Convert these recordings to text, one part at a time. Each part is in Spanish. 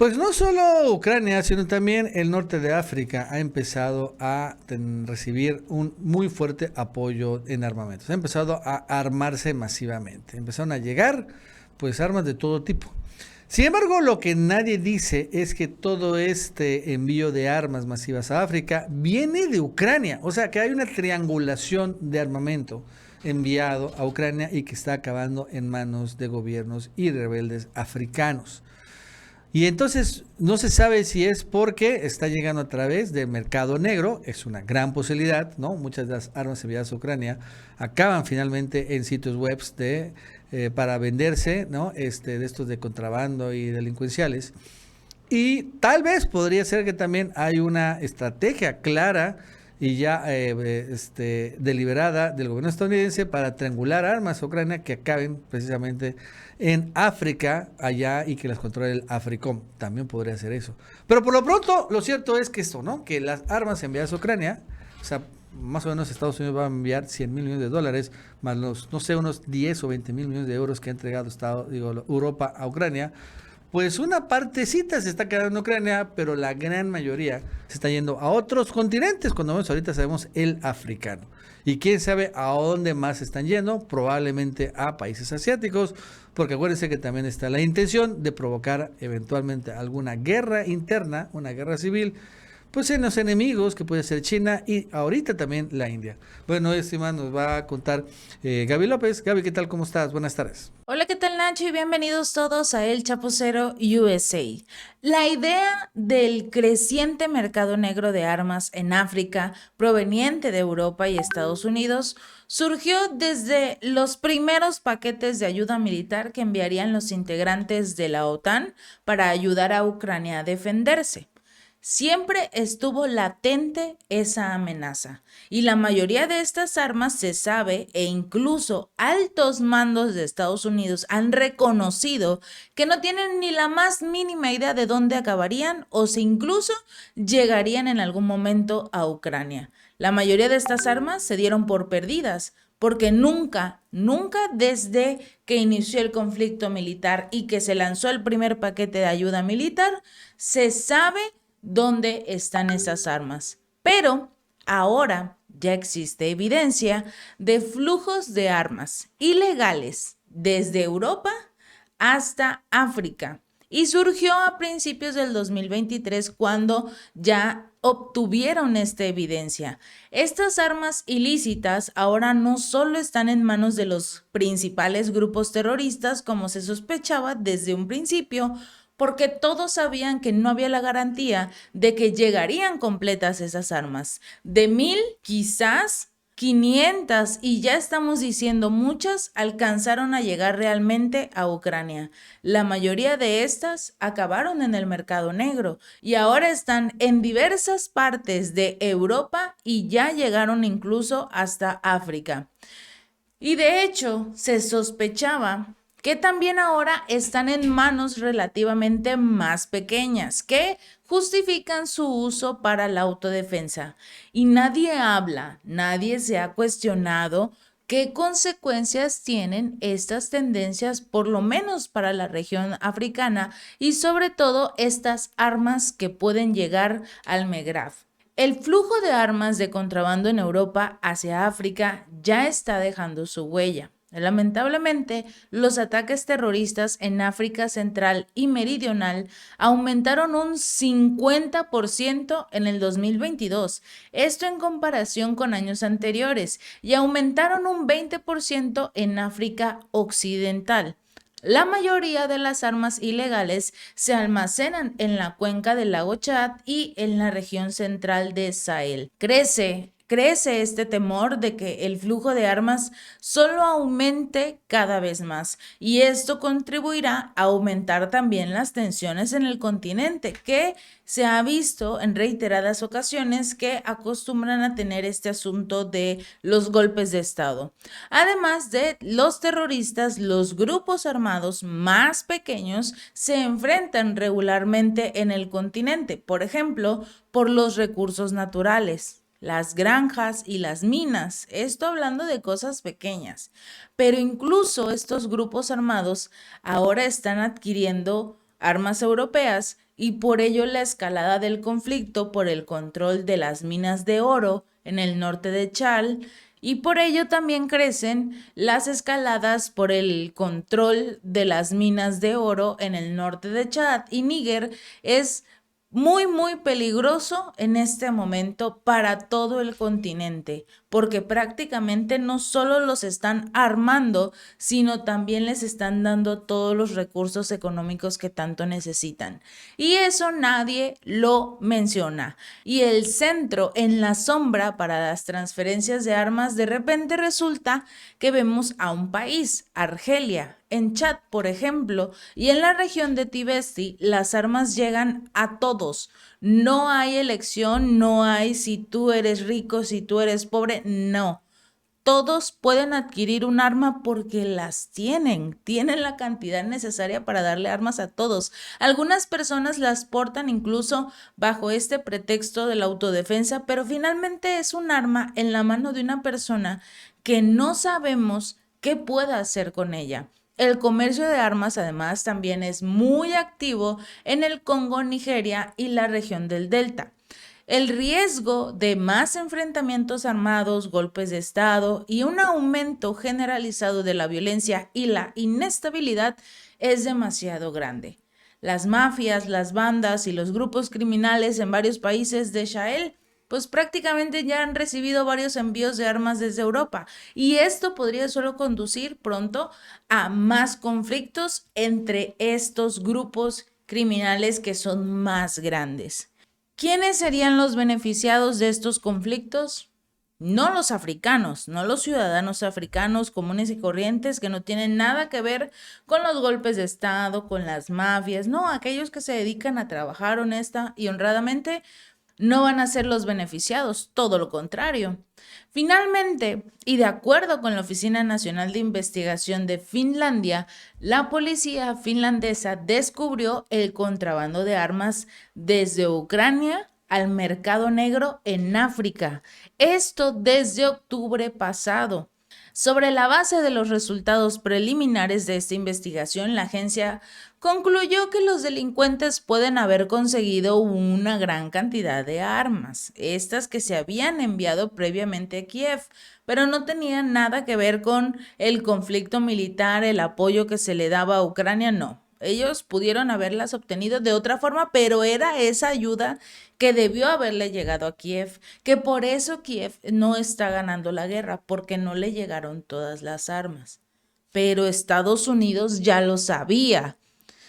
Pues no solo Ucrania, sino también el norte de África ha empezado a recibir un muy fuerte apoyo en armamentos. Ha empezado a armarse masivamente. Empezaron a llegar pues armas de todo tipo. Sin embargo, lo que nadie dice es que todo este envío de armas masivas a África viene de Ucrania. O sea, que hay una triangulación de armamento enviado a Ucrania y que está acabando en manos de gobiernos y rebeldes africanos. Y entonces no se sabe si es porque está llegando a través del mercado negro, es una gran posibilidad, ¿no? Muchas de las armas enviadas a Ucrania acaban finalmente en sitios web para venderse, ¿no? De estos de contrabando y delincuenciales. Y tal vez podría ser que también hay una estrategia clara y ya deliberada del gobierno estadounidense para triangular armas a Ucrania que acaben precisamente en África allá y que las controle el AFRICOM. También podría ser eso. Pero por lo pronto, lo cierto es que esto, ¿no? Que las armas enviadas a Ucrania, o sea, más o menos Estados Unidos va a enviar 100 mil millones de dólares, más los, no sé, unos 10 o 20 mil millones de euros que ha entregado Europa a Ucrania. Pues una partecita se está quedando en Ucrania, pero la gran mayoría se está yendo a otros continentes, cuando menos ahorita sabemos el africano. Y quién sabe a dónde más se están yendo, probablemente a países asiáticos, porque acuérdense que también está la intención de provocar eventualmente alguna guerra interna, una guerra civil, pues en los enemigos que puede ser China y ahorita también la India. Bueno, estimado, nos va a contar Gaby López. Gaby, ¿qué tal? ¿Cómo estás? Buenas tardes. Hola, ¿qué tal, Nacho? Y bienvenidos todos a El Chapucero USA. La idea del creciente mercado negro de armas en África, proveniente de Europa y Estados Unidos, surgió desde los primeros paquetes de ayuda militar que enviarían los integrantes de la OTAN para ayudar a Ucrania a defenderse. Siempre estuvo latente esa amenaza y la mayoría de estas armas se sabe e incluso altos mandos de Estados Unidos han reconocido que no tienen ni la más mínima idea de dónde acabarían o si incluso llegarían en algún momento a Ucrania. La mayoría de estas armas se dieron por perdidas porque nunca desde que inició el conflicto militar y que se lanzó el primer paquete de ayuda militar, se sabe dónde están esas armas. Pero ahora ya existe evidencia de flujos de armas ilegales desde Europa hasta África. Y surgió a principios del 2023 cuando ya obtuvieron esta evidencia. Estas armas ilícitas ahora no solo están en manos de los principales grupos terroristas como se sospechaba desde un principio, porque todos sabían que no había la garantía de que llegarían completas esas armas. De 1000, quizás 500, y ya estamos diciendo muchas, alcanzaron a llegar realmente a Ucrania. La mayoría de estas acabaron en el mercado negro y ahora están en diversas partes de Europa y ya llegaron incluso hasta África. Y de hecho, se sospechaba que también ahora están en manos relativamente más pequeñas, que justifican su uso para la autodefensa. Y nadie se ha cuestionado qué consecuencias tienen estas tendencias, por lo menos para la región africana, y sobre todo estas armas que pueden llegar al Megraf. El flujo de armas de contrabando en Europa hacia África ya está dejando su huella. Lamentablemente, los ataques terroristas en África Central y Meridional aumentaron un 50% en el 2022, esto en comparación con años anteriores, y aumentaron un 20% en África Occidental. La mayoría de las armas ilegales se almacenan en la cuenca del lago Chad y en la región central de Sahel. Crece este temor de que el flujo de armas solo aumente cada vez más y esto contribuirá a aumentar también las tensiones en el continente, que se ha visto en reiteradas ocasiones que acostumbran a tener este asunto de los golpes de Estado. Además de los terroristas, los grupos armados más pequeños se enfrentan regularmente en el continente, por ejemplo, por los recursos naturales, las granjas y las minas, esto hablando de cosas pequeñas. Pero incluso estos grupos armados ahora están adquiriendo armas europeas y por ello la escalada del conflicto por el control de las minas de oro en el norte de Chad, y por ello también crecen las escaladas por el control de las minas de oro en el norte de Chad y Níger. Es muy, muy peligroso en este momento para todo el continente, porque prácticamente no solo los están armando, sino también les están dando todos los recursos económicos que tanto necesitan. Y eso nadie lo menciona. Y el centro en la sombra para las transferencias de armas, de repente resulta que vemos a un país, Argelia. En Chad, por ejemplo, y en la región de Tibesti, las armas llegan a todos. No hay elección, no hay si tú eres rico, si tú eres pobre, no. Todos pueden adquirir un arma porque las tienen la cantidad necesaria para darle armas a todos. Algunas personas las portan incluso bajo este pretexto de la autodefensa, pero finalmente es un arma en la mano de una persona que no sabemos qué pueda hacer con ella. El comercio de armas además también es muy activo en el Congo, Nigeria y la región del Delta. El riesgo de más enfrentamientos armados, golpes de Estado y un aumento generalizado de la violencia y la inestabilidad es demasiado grande. Las mafias, las bandas y los grupos criminales en varios países de Sahel pues prácticamente ya han recibido varios envíos de armas desde Europa y esto podría solo conducir pronto a más conflictos entre estos grupos criminales que son más grandes. ¿Quiénes serían los beneficiados de estos conflictos? No los africanos, no los ciudadanos africanos comunes y corrientes que no tienen nada que ver con los golpes de Estado, con las mafias, no, aquellos que se dedican a trabajar honesta y honradamente no van a ser los beneficiados, todo lo contrario. Finalmente, y de acuerdo con la Oficina Nacional de Investigación de Finlandia, la policía finlandesa descubrió el contrabando de armas desde Ucrania al mercado negro en África. Esto desde octubre pasado. Sobre la base de los resultados preliminares de esta investigación, la agencia concluyó que los delincuentes pueden haber conseguido una gran cantidad de armas, estas que se habían enviado previamente a Kiev, pero no tenían nada que ver con el conflicto militar, el apoyo que se le daba a Ucrania, no. Ellos pudieron haberlas obtenido de otra forma, pero era esa ayuda que debió haberle llegado a Kiev, que por eso Kiev no está ganando la guerra, porque no le llegaron todas las armas. Pero Estados Unidos ya lo sabía.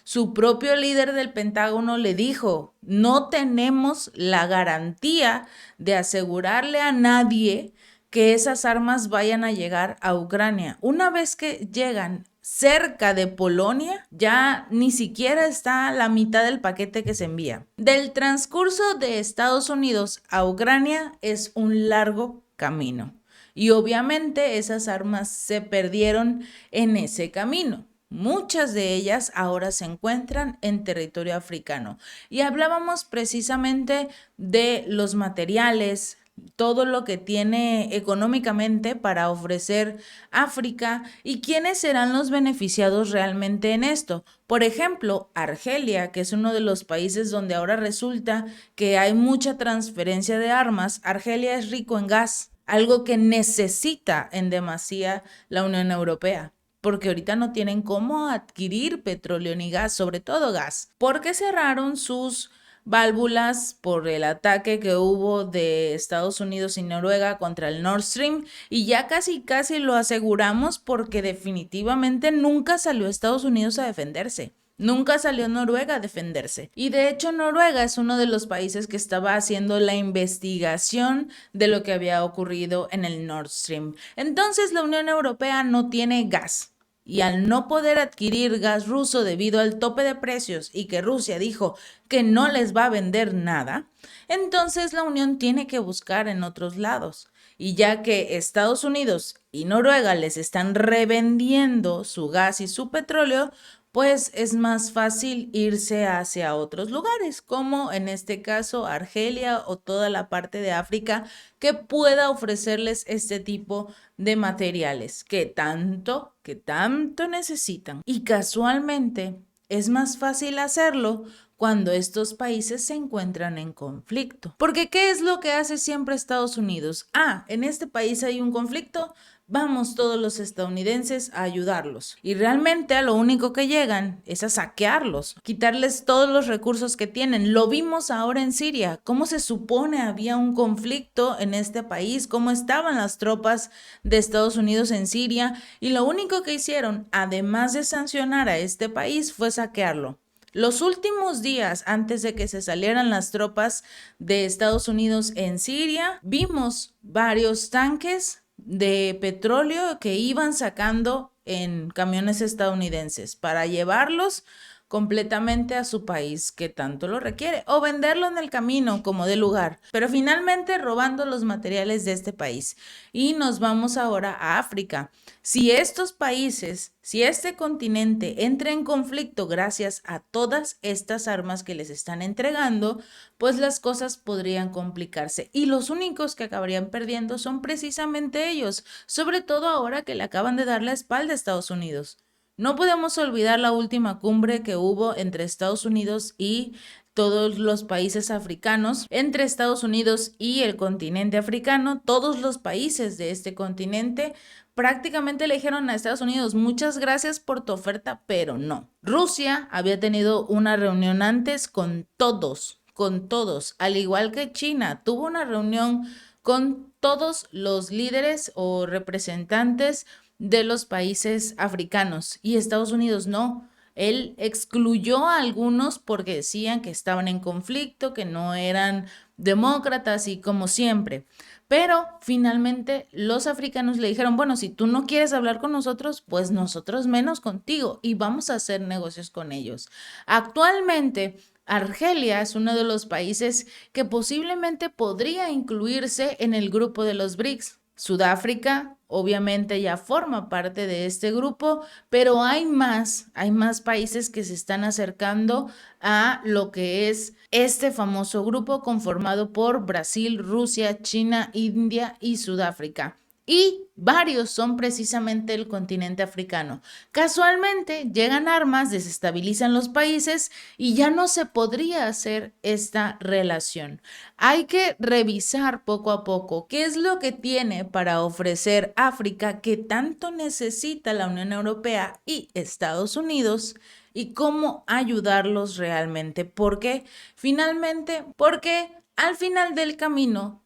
Su propio líder del Pentágono le dijo, no tenemos la garantía de asegurarle a nadie que esas armas vayan a llegar a Ucrania. Una vez que llegan cerca de Polonia, ya ni siquiera está la mitad del paquete que se envía. Del transcurso de Estados Unidos a Ucrania es un largo camino. Y obviamente esas armas se perdieron en ese camino. Muchas de ellas ahora se encuentran en territorio africano. Y hablábamos precisamente de los materiales, todo lo que tiene económicamente para ofrecer África y quiénes serán los beneficiados realmente en esto. Por ejemplo, Argelia, que es uno de los países donde ahora resulta que hay mucha transferencia de armas. Argelia es rico en gas, algo que necesita en demasía la Unión Europea, porque ahorita no tienen cómo adquirir petróleo ni gas, sobre todo gas, porque cerraron sus válvulas por el ataque que hubo de Estados Unidos y Noruega contra el Nord Stream y ya casi lo aseguramos porque definitivamente nunca salió Estados Unidos a defenderse. Nunca salió Noruega a defenderse. Y de hecho Noruega es uno de los países que estaba haciendo la investigación de lo que había ocurrido en el Nord Stream. Entonces la Unión Europea no tiene gas. Y al no poder adquirir gas ruso debido al tope de precios y que Rusia dijo que no les va a vender nada, entonces la Unión tiene que buscar en otros lados. Y ya que Estados Unidos y Noruega les están revendiendo su gas y su petróleo, pues es más fácil irse hacia otros lugares, como en este caso Argelia o toda la parte de África que pueda ofrecerles este tipo de materiales que tanto necesitan. Y casualmente es más fácil hacerlo cuando estos países se encuentran en conflicto. Porque ¿qué es lo que hace siempre Estados Unidos? En este país hay un conflicto, vamos todos los estadounidenses a ayudarlos. Y realmente a lo único que llegan es a saquearlos, quitarles todos los recursos que tienen. Lo vimos ahora en Siria. ¿Cómo se supone había un conflicto en este país? ¿Cómo estaban las tropas de Estados Unidos en Siria? Y lo único que hicieron, además de sancionar a este país, fue saquearlo. Los últimos días antes de que se salieran las tropas de Estados Unidos en Siria, vimos varios tanques de petróleo que iban sacando en camiones estadounidenses para llevarlos completamente a su país que tanto lo requiere o venderlo en el camino como de lugar, pero finalmente robando los materiales de este país. Y nos vamos ahora a África. Si estos países, si este continente entra en conflicto gracias a todas estas armas que les están entregando, pues las cosas podrían complicarse y los únicos que acabarían perdiendo son precisamente ellos, sobre todo ahora que le acaban de dar la espalda a Estados Unidos. No podemos olvidar la última cumbre que hubo entre Estados Unidos y todos los países africanos, entre Estados Unidos y el continente africano. Todos los países de este continente prácticamente le dijeron a Estados Unidos, muchas gracias por tu oferta, pero no. Rusia había tenido una reunión antes con todos, al igual que China, tuvo una reunión con todos los líderes o representantes de los países africanos y Estados Unidos no. Él excluyó a algunos porque decían que estaban en conflicto, que no eran demócratas y como siempre. Pero finalmente los africanos le dijeron, bueno, si tú no quieres hablar con nosotros, pues nosotros menos contigo y vamos a hacer negocios con ellos. Actualmente, Argelia es uno de los países que posiblemente podría incluirse en el grupo de los BRICS. Sudáfrica obviamente ya forma parte de este grupo, pero hay más países que se están acercando a lo que es este famoso grupo conformado por Brasil, Rusia, China, India y Sudáfrica. Y varios son precisamente el continente africano. Casualmente llegan armas, desestabilizan los países y ya no se podría hacer esta relación. Hay que revisar poco a poco qué es lo que tiene para ofrecer África que tanto necesita la Unión Europea y Estados Unidos y cómo ayudarlos realmente. ¿Por qué? Finalmente, porque al final del camino,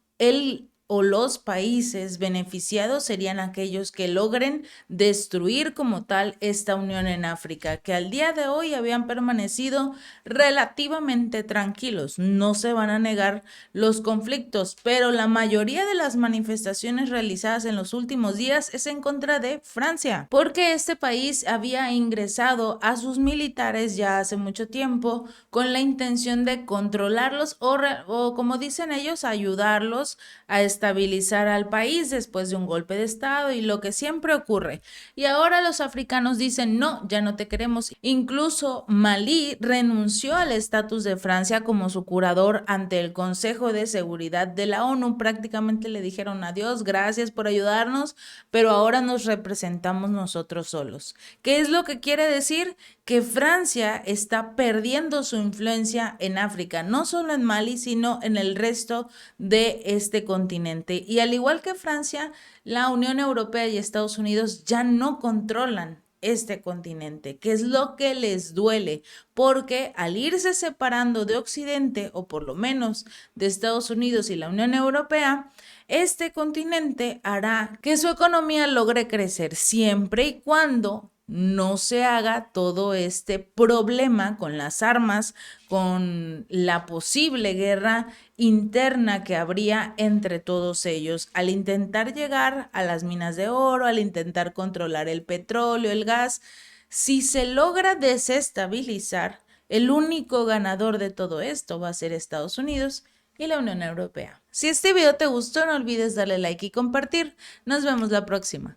o los países beneficiados serían aquellos que logren destruir como tal esta unión en África, que al día de hoy habían permanecido relativamente tranquilos. No se van a negar los conflictos, pero la mayoría de las manifestaciones realizadas en los últimos días es en contra de Francia, porque este país había ingresado a sus militares ya hace mucho tiempo con la intención de controlarlos o como dicen ellos, ayudarlos a estabilizar al país después de un golpe de estado y lo que siempre ocurre. Y ahora los africanos dicen, no, ya no te queremos. Incluso Malí renunció al estatus de Francia como su curador ante el Consejo de Seguridad de la ONU. Prácticamente le dijeron adiós, gracias por ayudarnos, pero ahora nos representamos nosotros solos. ¿Qué es lo que quiere decir? Que Francia está perdiendo su influencia en África, no solo en Mali, sino en el resto de este continente. Y al igual que Francia, la Unión Europea y Estados Unidos ya no controlan este continente, que es lo que les duele, porque al irse separando de Occidente, o por lo menos de Estados Unidos y la Unión Europea, este continente hará que su economía logre crecer siempre y cuando no se haga todo este problema con las armas, con la posible guerra interna que habría entre todos ellos al intentar llegar a las minas de oro, al intentar controlar el petróleo, el gas. Si se logra desestabilizar, el único ganador de todo esto va a ser Estados Unidos y la Unión Europea. Si este video te gustó, no olvides darle like y compartir. Nos vemos la próxima.